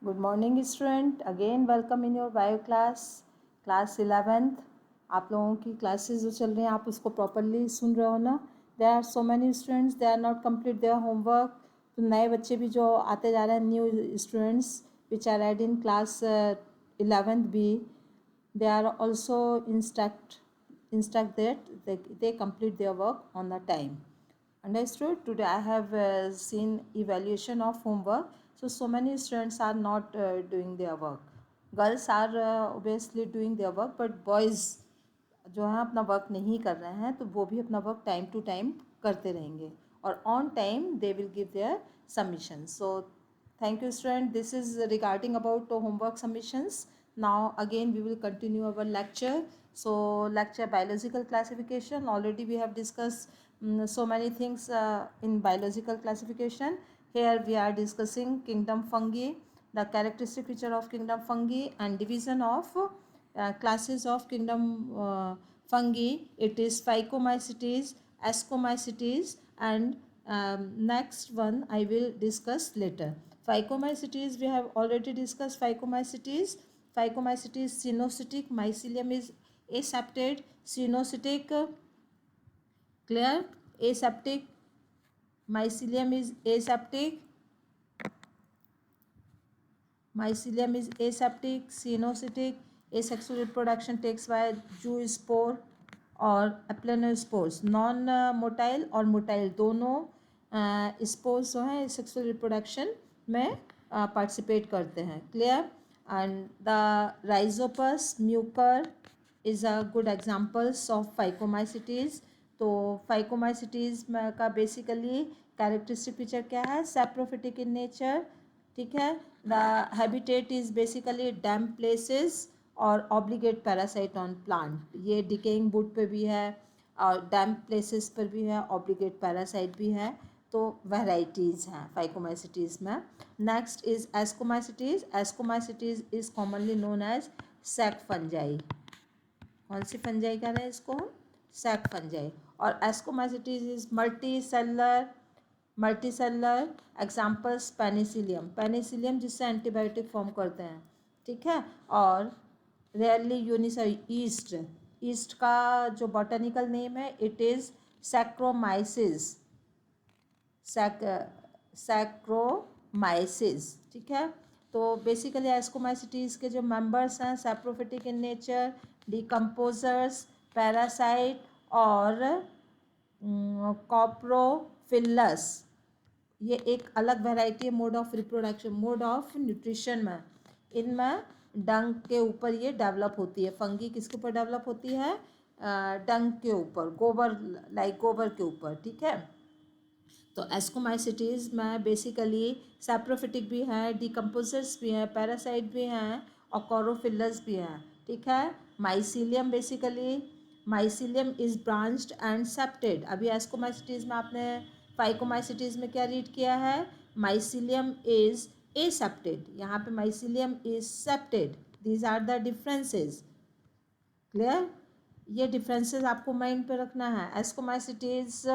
Good morning student, again welcome in your bio class 11th। आप लोगों की classes जो चल रही हैं आप उसको प्रॉपरली सुन रहे हो ना। There are so many students they are not complete their homework. तो नए बच्चे भी जो आते जा रहे हैं, new students which are add in class 11th B, they are also instruct that they complete their work on the time. Understood? Today I have seen evaluation of homework. So many students are not doing their work. Girls are obviously doing their work, but boys जो हैं अपना work नहीं कर रहे हैं, तो वो भी अपना वर्क टाइम टू टाइम करते रहेंगे और on time they will give their submission. So thank you student. This is regarding about homework submissions. Now again we will continue our lecture. So lecture biological classification, already we have discussed so many things in biological classification. Here we are discussing kingdom fungi, the characteristic feature of kingdom fungi and division of classes of kingdom fungi. It is Phycomycetes, Ascomycetes, and next one I will discuss later. Phycomycetes we have already discussed. Phycomycetes cynocytic, mycelium is aseptate, cynocytic, clear, aseptic, mycelium is aseptic, cynocytic. Asexual reproduction takes by zoospore और aplanospores. Non motile और motile दोनों spores जो हैं sexual reproduction में participate करते हैं. Clear. And the rhizopus mucor is a good examples of phycomycetes. तो phycomycetes का बेसिकली कैरेक्टरिस्टिक फीचर क्या है? Saprophytic in nature. ठीक है. The habitat is basically damp places और ऑब्लिगेट पैरासाइट ऑन प्लांट. ये डिकेइंग वुड पे भी है और डैम्प प्लेसेस पर भी है, ऑब्लिगेट पैरासाइट भी है. तो वैराइटीज़ हैं फाइकोमाइसिटीज़ में. Next is ascomycetes. Ascomycetes is commonly known as sac fungi. कौन सी फंजाई कह रहे हैं इसको? Sac fungi. और ascomycetes is multicellular. Examples penicillium. Penicillium जिससे एंटीबायोटिक फॉर्म करते हैं. ठीक है. और रेयरली ईस्ट. ईस्ट का जो बॉटनिकल नेम है इट इज़ सैक्रोमाइसिस. सैक्रोमाइसिस. ठीक है. तो बेसिकली एस्कोमाइसिटीज़ के जो मेंबर्स हैं saprophytic in nature, decomposers, parasite और कॉप्रोफिलस. ये एक अलग वैरायटी है mode of reproduction, mode of nutrition में. इनमें डंग के ऊपर ये डेवलप होती है. फंगी किसके ऊपर डेवलप होती है? डंग के ऊपर, गोबर, लाइक गोबर के ऊपर. ठीक है. तो एस्कोमाइसिटीज़ में बेसिकली सैप्रोफिटिक भी हैं, डिकम्पोजर्स भी हैं, पैरासाइट भी हैं और कॉरोफिलस भी हैं. ठीक है. Mycelium basically mycelium is branched and septed. अभी एस्कोमाइसिटीज़ में आपने फाइकोमाइसिटीज़ में क्या रीड किया है? Mycelium is aseptate. यहाँ पे mycelium is septed. These are the differences. Clear. ये डिफरेंसेस आपको माइंड पे रखना है. एस्कोमाइसिटीज़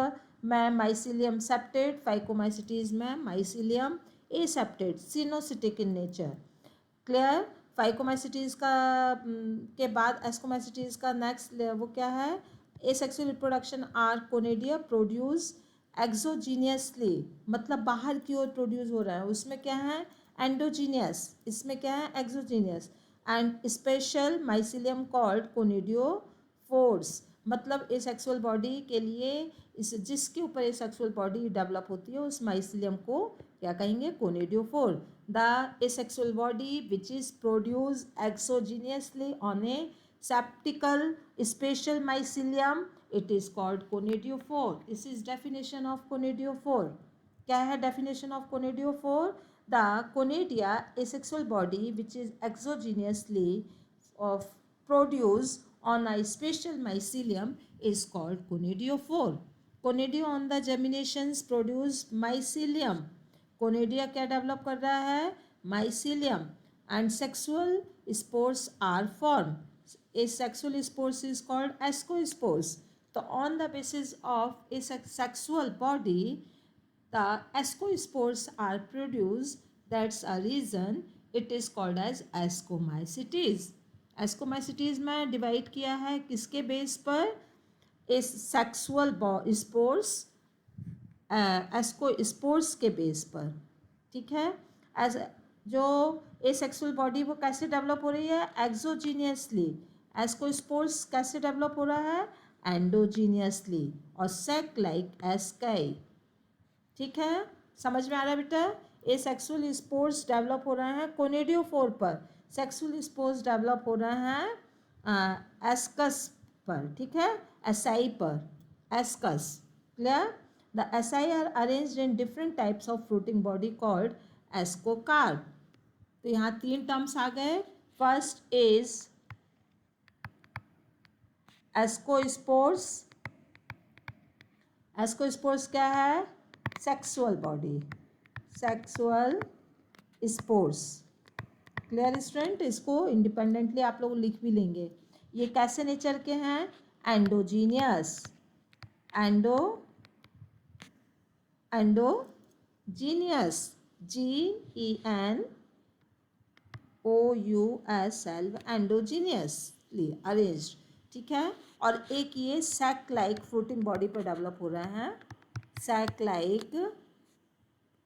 में माइसीलियम सेप्टेड, फाइकोमाइसिटीज़ में mycelium aseptate, coenocytic in nature. Clear. Phycomycetes का के बाद एस्कोमाइसिटीज़ का नेक्स्ट वो क्या है? Asexual reproduction are conidia produce exogenously, मतलब बाहर की ओर प्रोड्यूस हो रहा है. उसमें क्या है? एंडोजीनियस. इसमें क्या है? Exogenous. And special mycelium called कोनिडियोफोर्स, मतलब एसेक्सुअल बॉडी के लिए इस जिसके ऊपर एसेक्सुअल बॉडी डेवलप होती है उस माइसिलियम को क्या कहेंगे? Conidiophore. The asexual body which is produce एक्सोजीनियसली on A septical special mycelium, it is called conidiophore. This is definition of conidiophore. क्या है definition of conidiophore? The conidia, asexual body which is exogenously of produce on a special mycelium is called conidiophore. Conidia on the germinations produce mycelium. Conidia क्या develop कर रहा है? Mycelium. And sexual spores are formed. Asexual spores is called ascospores. So on the basis of a sexual body, the ascospores are produced. That's a reason it is called as ascomycetes. Ascomycetes में divide किया है किसके base पर? इस sexual spores, ascospores के base पर, ठीक है। एज जो एसेक्सुअल बॉडी वो कैसे डेवलप हो रही है? एक्सोजीनियसली। एस्को स्पोर्स कैसे डेवलप हो रहा है? एंडोजीनियसली। और सेक लाइक एस्काई, ठीक है। समझ में आ रहा है बेटा? ए सेक्सुअल स्पोर्स डेवलप हो रहे हैं कोनेडियोफोर पर, सेक्सुअल स्पोर्स डेवलप हो रहे हैं एस्कस पर, ठीक है, एसाई पर, ascus. Clear? The asci are arranged in different types of fruiting body called ascocarp. तो यहाँ तीन टर्म्स आ गए। First is ascospores. एस्कोस्पोर्स क्या है? Sexual body, sexual spores. Clear student? इसको इंडिपेंडेंटली आप लोग लिख भी लेंगे। ये कैसे नेचर के हैं? Endogenous, endo endogenous, GENOUSL, endogenously arranged, ठीक है। और एक ये सैक लाइक फ्रूटिंग बॉडी पर डेवलप हो रहे हैं, sac like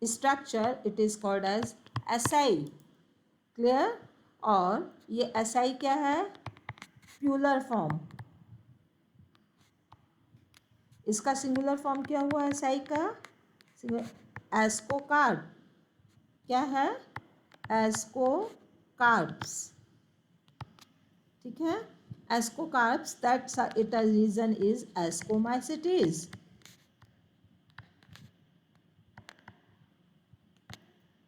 structure, it is called as asci. Clear? और ये एसाई क्या है? Plural form. इसका सिंगुलर फॉर्म क्या हुआ एसाई का? एस्कोकार्ड। क्या है? एस्कोकार्ब्स, ठीक है। Ascocarps, that's it reason is ascomycetes.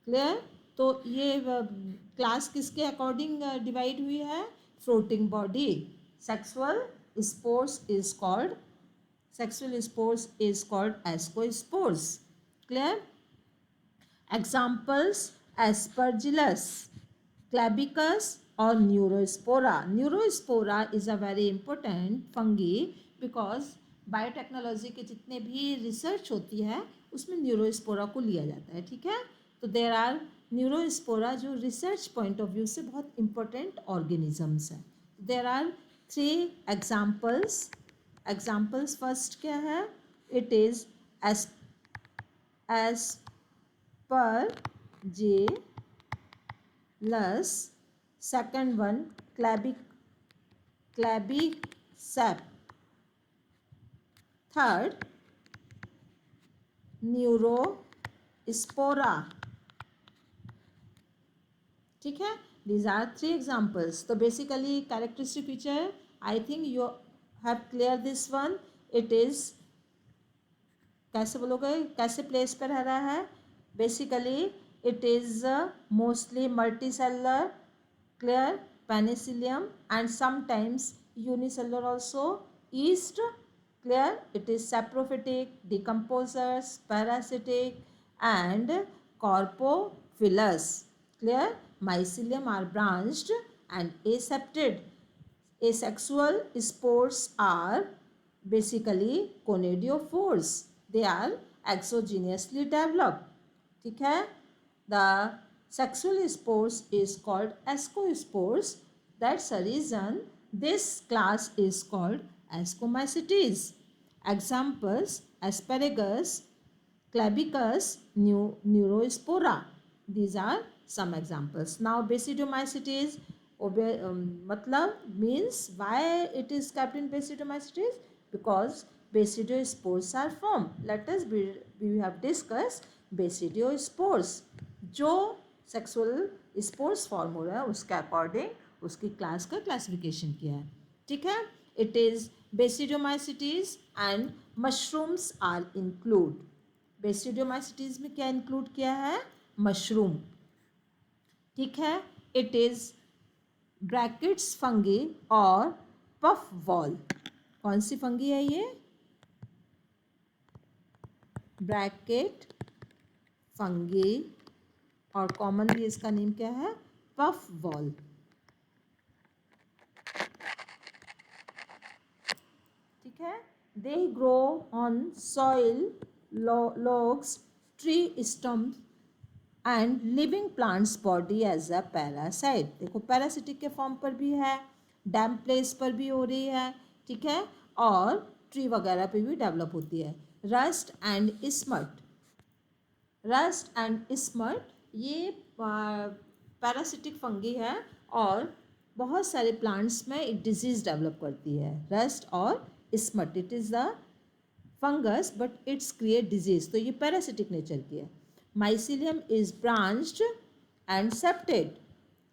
Clear? तो ये क्लास किसके अकॉर्डिंग डिवाइड हुई है? Fruiting body. Sexual spores is called, sexual spores is called ascospores. Clear? Examples aspergillus, claviceps और neurospora. Neurospora is a very important fungi because biotechnology के जितने भी research होती है उसमें न्यूरोस्पोरा को लिया जाता है, ठीक है। तो देर आर न्यूरोस्पोरा जो रिसर्च पॉइंट ऑफ व्यू से बहुत इंपॉर्टेंट ऑर्गेनिजम्स हैं। There are three examples. Examples first क्या है? इट इज एस पर जे लस, second one clabicep, third neurospora, ठीक है। these are three examples. तो basically characteristic feature, I think you have clear this one. it is, कैसे बोलोगे? कैसे प्लेस पर रह रहा है? Basically it is mostly multicellular, clear, penicillium and sometimes unicellular also, yeast, clear, it is saprophytic, decomposers, parasitic and coprophilous. Clear? mycelium are branched and asepted. Asexual spores are basically conidiophores. They are exogenously developed, ठीक है। The sexual spores is called ascospores. That's the reason this class is called ascomycetes. Examples asparagus, Clavicus, Neurospora. These are some examples. Now basidiomycetes, matlab means why it is kept in basidiomycetes? Because basidiospores are formed. Let us we have discussed basidiospores. जो sexual spores form हो रहा है उसके according उसकी class का classification किया है, ठीक है। It is basidiomycetes and mushrooms are include. Basidiomycetes में क्या इंक्लूड किया है? मशरूम, ठीक है। इट इज ब्रैकेट्स फंगी और पफ वॉल। कौन सी फंगी है ये? ब्रैकेट फंगी, और कॉमनली इसका नेम क्या है? पफ वॉल, ठीक है। They grow on soil, logs, tree stumps and living plants body as a parasite. देखो पैरासिटिक के फॉर्म पर भी है, डैम्प प्लेस पर भी हो रही है, ठीक है, और ट्री वगैरह पे भी डेवलप होती है। Rust and smut, rust and smut ये पैरासिटिक फंगी है और बहुत सारे प्लांट्स में एक डिजीज़ डेवलप करती है। रस्ट और smut, it is the fungus but it's create disease, तो ये पैरासिटिक नेचर की है। Mycelium is branched and septed.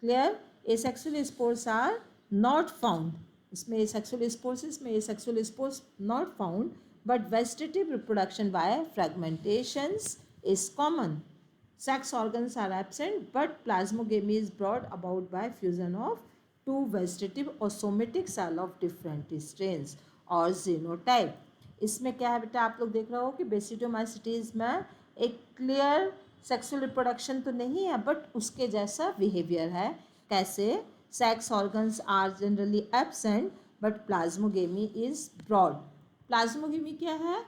Clear? Asexual spores are not found, इसमें एसेक्सुअल स्पोर्स, इसमें asexual spores not found, but vegetative reproduction by fragmentations is common. Sex organs are absent, but plasmogamy is brought about by fusion of two vegetative or somatic cell of different strains or genotype. इसमें क्या है बेटा, आप लोग देख रहे हो कि बेसिडोमाइसिटीज में एक क्लियर सेक्सुअल रिप्रोडक्शन तो नहीं है, बट उसके जैसा बिहेवियर है। कैसे? Sex organs are generally absent but plasmogamy is broad. Plasmogamy क्या है?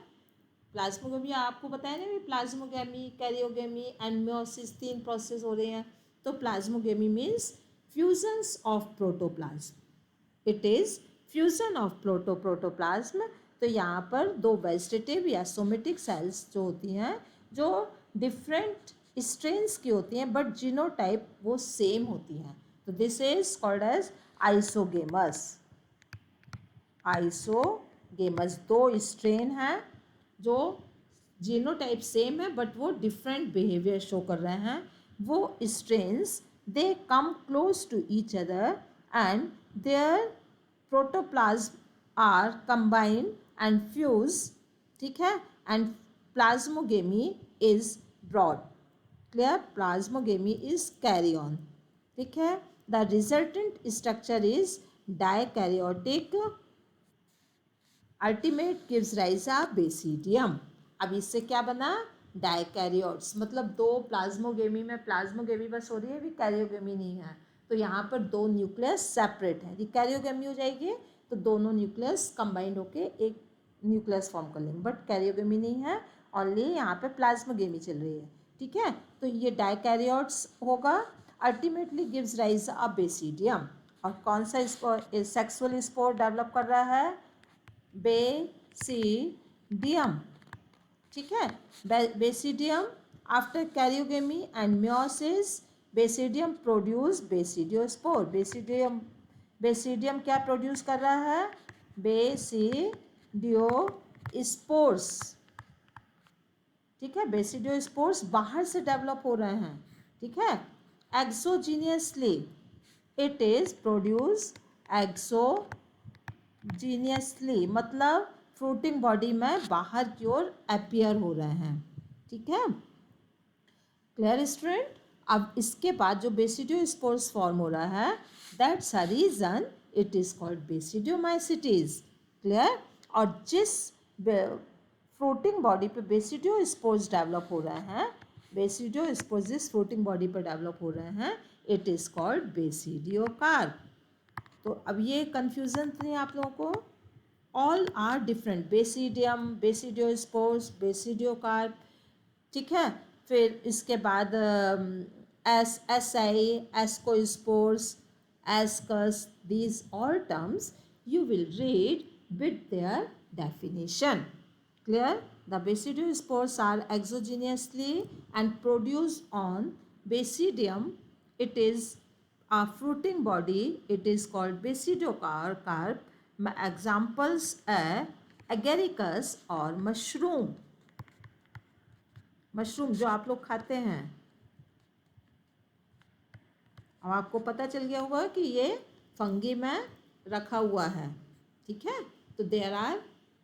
प्लाज्मोगेमी आपको बताया ना, plasmogamy, karyogamy and meiosis, 3 process हो रहे हैं। तो plasmogamy means fusions of protoplasm, it is fusion of protoplasm. तो यहाँ पर 2 वेजिटेटिव या सोमेटिक सेल्स जो होती हैं, जो डिफरेंट स्ट्रेन्स की होती हैं बट जीनोटाइप वो सेम होती हैं, तो this is called as isogamous. Isogamous 2 strain हैं जो जीनोटाइप सेम है बट वो डिफरेंट बिहेवियर शो कर रहे हैं। वो strains they come close to each other and their protoplasm are combined and fuse, ठीक है, and plasmogamy is broad. Clear? Plasmogamy is carry on, ठीक है। The resultant structure is dikaryotic, ultimate gives rise a basidium. अब इससे क्या बना? डाइकैरियोट्स, मतलब 2 plasmogamy में प्लाज्मोगेमी बस हो रही है, अभी कैरियोगेमी नहीं है। तो यहाँ पर 2 न्यूक्लियस सेपरेट है। यदि कैरियोगेमी हो जाएगी तो दोनों न्यूक्लियस कंबाइंड होके एक न्यूक्लियस फॉर्म कर लेंगे, बट कैरियोगेमी नहीं है, ओनली यहाँ पे प्लाज्मोगेमी चल रही है, ठीक है। तो ये डाइकैरियोट्स होगा, ultimately gives rise a basidium. और कौन सा सेक्सुअल स्पोर डेवलप कर रहा है? बेसिडियम, ठीक है। Basidium after karyogamy and meiosis, basidium produce basidiospore. Basidium क्या प्रोड्यूस कर रहा है? बेसिडियोस्पोर्स, ठीक है। बेसिडियोस्पोर्स बाहर से डेवलप हो रहे हैं, ठीक है। एक्सोजीनियसली इट इज प्रोड्यूस, एक्सोजीनियसली मतलब फ्रूटिंग बॉडी में बाहर की ओर अपीयर हो रहे हैं, ठीक है। Clear student? अब इसके बाद जो बेसिडियोस्पोर्स फॉर्म हो रहा है, that's a reason it is called basidiomycetes. Clear? और जिस फ्रूटिंग बॉडी पे बेसिडियोस्पोर्स डेवलप हो रहे हैं, बेसिडियोस्पोर्स जिस फ्रूटिंग बॉडी पर डेवलप हो रहे हैं, इट इज कॉल्ड बेसिडियोकार्प। तो अब ये कन्फ्यूज़न नहीं आप लोगों को? All are different, basidium, basidiospores, basidiocarp, ठीक है। फिर इसके बाद asci, ascospores, ascus, these all terms you will read with their definition. Clear? The basidiospores are exogenously and produced on basidium. It is a fruiting body. It is called basidiocarp. Examples are agaricus or mushroom. Mushroom जो आप लोग खाते हैं, अब आपको पता चल गया होगा कि ये फंगी में रखा हुआ है, ठीक है। तो देयर आर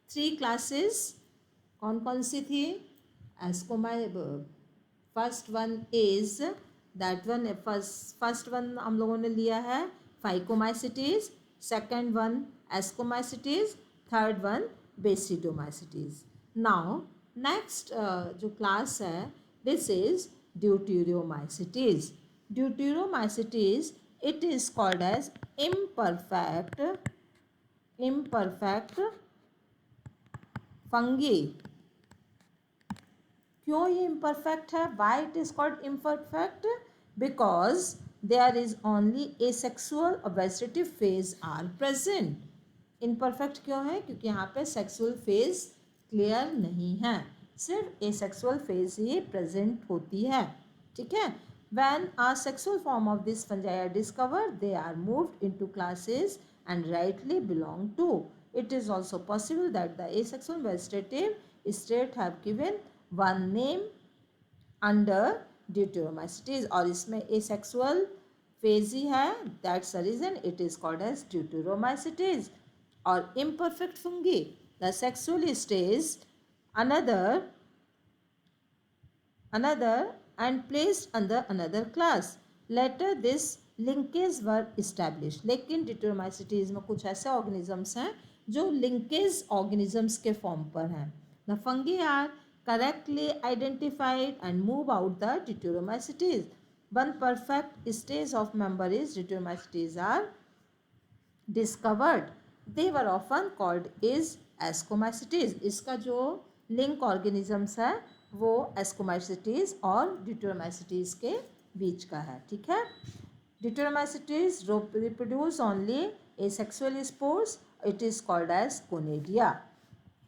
3 क्लासेस, कौन कौन सी थी? एस्कोमाई, first one is that one, first one हम लोगों ने लिया है phycomycetes, second one ascomycetes, third one basidiomycetes. Now next जो क्लास है, this is deuteromycetes. Deuteromycetes, it is called as imperfect fungi. क्यों ये इम्परफेक्ट है? Why it is called imperfect? Because there is only asexual और vegetative phase are present. Imperfect क्यों है? क्योंकि यहाँ पे सेक्सुअल फेज क्लियर नहीं है, सिर्फ एसेक्सुअल फेज ही प्रेजेंट होती है। ठीक है। When a sexual form of this fungi are discovered, they are moved into classes and rightly belong to. It is also possible that the asexual vegetative state have given one name under deuteromycetes, और इसमें asexual phase ही है, that's the reason it is called as deuteromycetes. और imperfect fungi, the sexual stage another and placed under another class. Later this linkage were established. लेकिन डिटोरोमाइसिटीज में कुछ ऐसे organisms हैं जो लिंकेज ऑर्गेनिजम्स के फॉर्म पर हैं. The fungi are correctly identified and move out the deuteromycetes. One perfect stage of member is deuteromycetes are discovered. They were often called is ascomycetes. इसका जो लिंक ऑर्गेनिजम्स है वो ascomycetes और deuteromycetes के बीच का है. ठीक है. Deuteromycetes reproduce only asexual spores. It is called as conidia.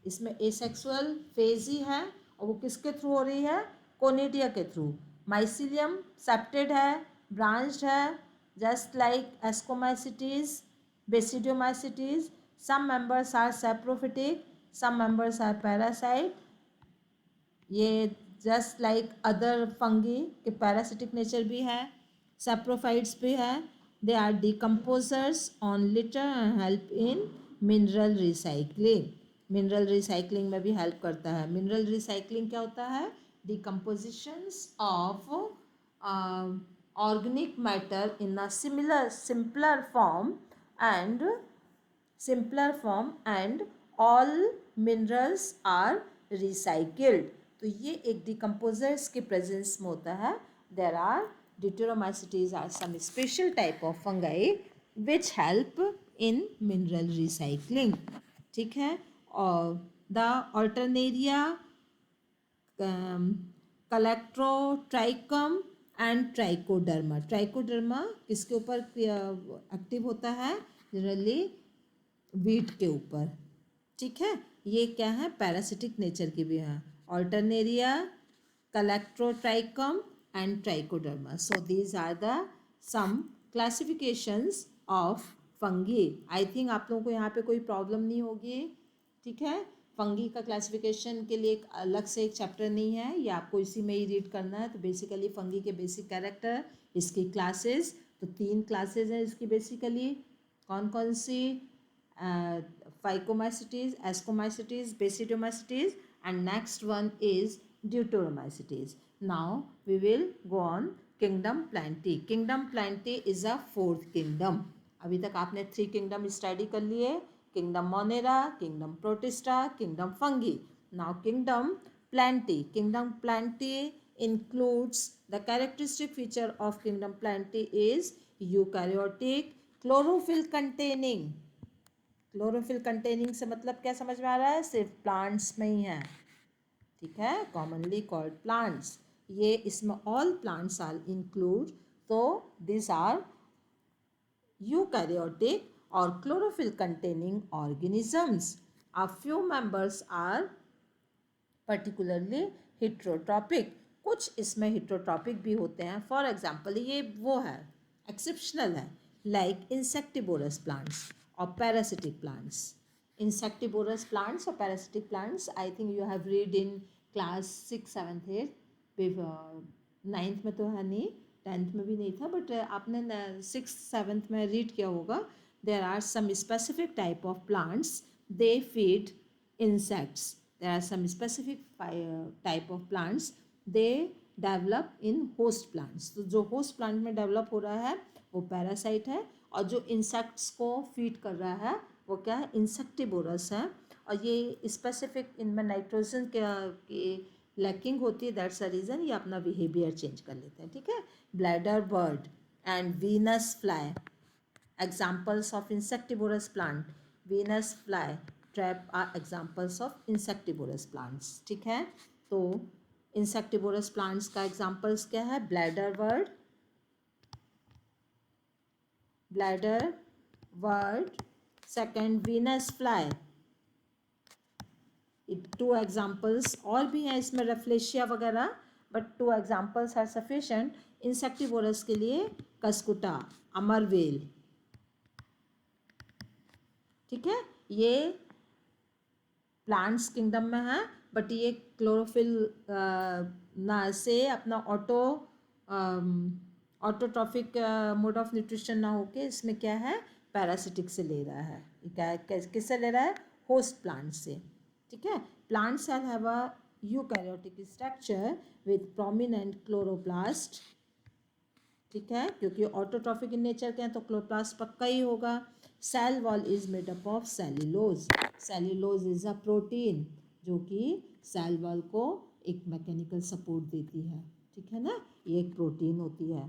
इसमें एसेक्सुअल फेज ही है और वो किसके थ्रू हो रही है? कोनेडिया के थ्रू. माइसिलियम सेप्टेड है, ब्रांच्ड है, just like ascomycetes, basidiomycetes. Some members are saprophytic, some members are parasite. ये जस्ट लाइक अदर फंगी के पैरासिटिक नेचर भी है, सैप्रोफाइट्स भी है. They are decomposers on litter and help in mineral recycling. Mineral recycling में भी help करता है. मिनरल रिसाइकलिंग क्या होता है? Decompositions of organic matter in a simpler form and all minerals are recycled. तो ये एक डिकम्पोजर्स के प्रेजेंस में होता है. There are deuteromycetes are some special type of fungi which help in mineral recycling. ठीक है. और the alternaria, colletotrichum and trichoderma. Trichoderma किसके ऊपर एक्टिव होता है? जनरली वीट के ऊपर. ठीक है. ये क्या है? पैरासिटिक नेचर की भी है. Alternaria, colletotrichum and trichoderma. So these are the some classifications of fungi. I think आप लोगों को यहाँ पे कोई प्रॉब्लम नहीं होगी. ठीक है. फंगी का क्लासिफिकेशन के लिए एक अलग से एक चैप्टर नहीं है, ये आपको इसी में ही रीड करना है. तो बेसिकली फंगी के बेसिक कैरेक्टर, इसकी क्लासेस. तो 3 क्लासेस हैं इसकी बेसिकली. कौन कौन सी? Phycomycetes, Ascomycetes, Basidiomycetes, and next one is Deuteromycetes. Now we will go on Kingdom Plantae. Kingdom Plantae is a 4th kingdom. अभी तक आपने 3 kingdom स्टडी कर लिए. Kingdom Monera, Kingdom Protista, Kingdom Fungi. Now Kingdom Plantae. Kingdom Plantae includes the characteristic feature of Kingdom Plantae is eukaryotic, chlorophyll containing. Chlorophyll containing से मतलब क्या समझ में आ रहा है? सिर्फ प्लांट्स में ही है. ठीक है. Commonly called plants. ये इसमें ऑल प्लांट्स आर इंक्लूड. तो दिस आर यूकैरियोटिक और chlorophyll containing organisms. A few members are particularly heterotrophic. कुछ इसमें हिट्रोट्रॉपिक भी होते हैं. फॉर एग्जाम्पल ये वो है, एक्सेप्शनल है, like insectivorous plants or parasitic plants. Insectivorous plants or parasitic plants, I think you have read in class 6, 7th, 8th. 9th में तो है नहीं, 10th में भी नहीं था, बट आपने 6th 7th में रीड किया होगा. There are some specific type of plants, they feed insects. There are some specific type of plants, they develop in host plants. तो जो host plant में develop हो रहा है वो parasite है, और जो इंसेक्ट्स को फीड कर रहा है वो क्या है? इंसेक्टिवोरस है. और ये स्पेसिफिक इनमें नाइट्रोजन की लैकिंग होती है. दैट्स अ रीज़न ये अपना बिहेवियर चेंज कर लेते हैं. ठीक है. Bladder bird and Venus fly examples of insectivorous plant. Venus fly trap are examples of insectivorous plants. ठीक है. तो इंसेक्टिवोरस प्लांट्स का एग्जांपल्स क्या है? Bladder word, second Venus fly, 2 examples और भी हैं इसमें, रेफ्लेशिया वगैरह, but 2 examples are sufficient. Insectivorous के लिए कस्कुटा, अमरवेल, ठीक है, ये प्लांट्स किंगडम में है, बट ये क्लोरोफिल ना से अपना ऑटोट्रॉफिक मोड ऑफ न्यूट्रिशन ना होके इसमें क्या है, पैरासिटिक से ले रहा है। क्या किससे ले रहा है? होस्ट प्लांट से, ठीक है। Plant cell have a eukaryotic structure with prominent chloroplast, ठीक है, क्योंकि ऑटोट्रॉफिक इन नेचर के हैं तो क्लोरोप्लास्ट पक्का ही होगा। Cell wall is made up of cellulose, cellulose is a protein जो कि सेल वॉल को एक मैकेनिकल सपोर्ट देती है, ठीक है ना, ये एक प्रोटीन होती है,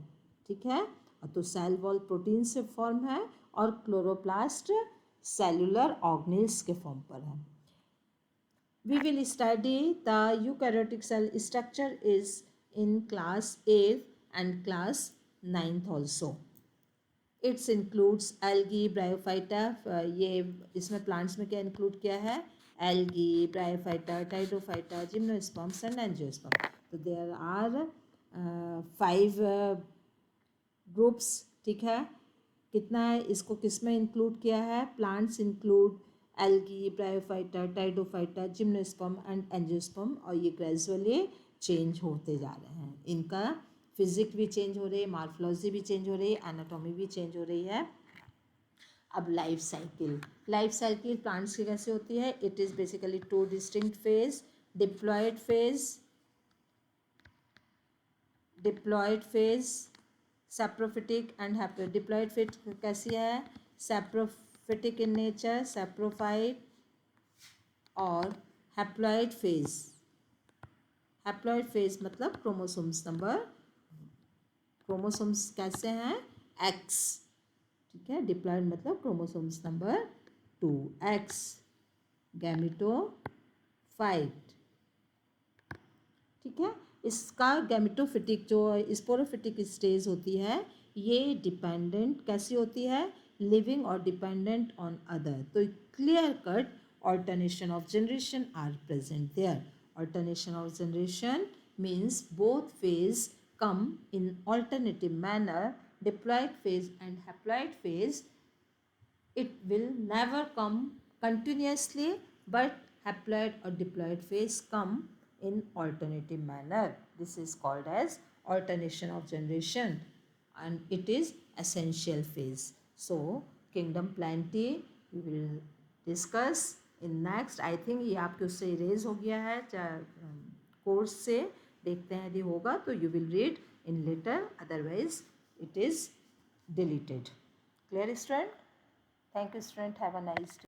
ठीक है। तो सेल वॉल प्रोटीन से फॉर्म है और क्लोरोप्लास्ट सेल्यूलर ऑर्गेनेल्स के फॉर्म पर है। We will study the eukaryotic cell structure is in class 8th and class 9th also. It includes algae, bryophyta, ये इसमें प्लांट्स में क्या इंक्लूड किया है? Algae, bryophyta, pteridophyta, gymnosperms and angiosperm. तो देयर आर 5 ग्रुप्स, ठीक है। कितना है इसको किस में इंक्लूड किया है? Plants include algae, bryophyta, pteridophyta, gymnosperm and angiosperm, और ये ग्रेजुअली चेंज होते जा रहे हैं। इनका फिजिक भी चेंज हो रही है, मॉर्फोलॉजी भी चेंज हो रही है, एनाटॉमी भी चेंज हो रही है। अब लाइफ साइकिल प्लांट्स की कैसे होती है? It is basically 2 distinct phase, diploid phase, saprophytic and haploid. Diploid phase कैसी है? सैप्रोफिटिक इन नेचर, सैप्रोफाइट, और हैप्लॉइड फेज मतलब क्रोमोसोम्स कैसे हैं? एक्स, ठीक है। डिप्लॉयड मतलब क्रोमोसोम्स नंबर 2, एक्स, गैमेटोफाइट, ठीक है। इसका गैमेटोफिटिक जो स्पोरोफिटिक स्टेज होती है, ये डिपेंडेंट कैसी होती है? लिविंग और डिपेंडेंट ऑन अदर। तो clear cut alternation of generation are present there. Alternation of generation means both phase come in alternative manner. Diploid phase and haploid phase, it will never come continuously, but haploid or diploid phase come in alternative manner. This is called as alternation of generation and it is essential phase. So kingdom plenty we will discuss in next. I think ये आपके उससे erase हो गया है course से, देखते हैं यदि होगा तो you will read in letter, otherwise it is deleted. Clear student? Thank you student, have a nice day.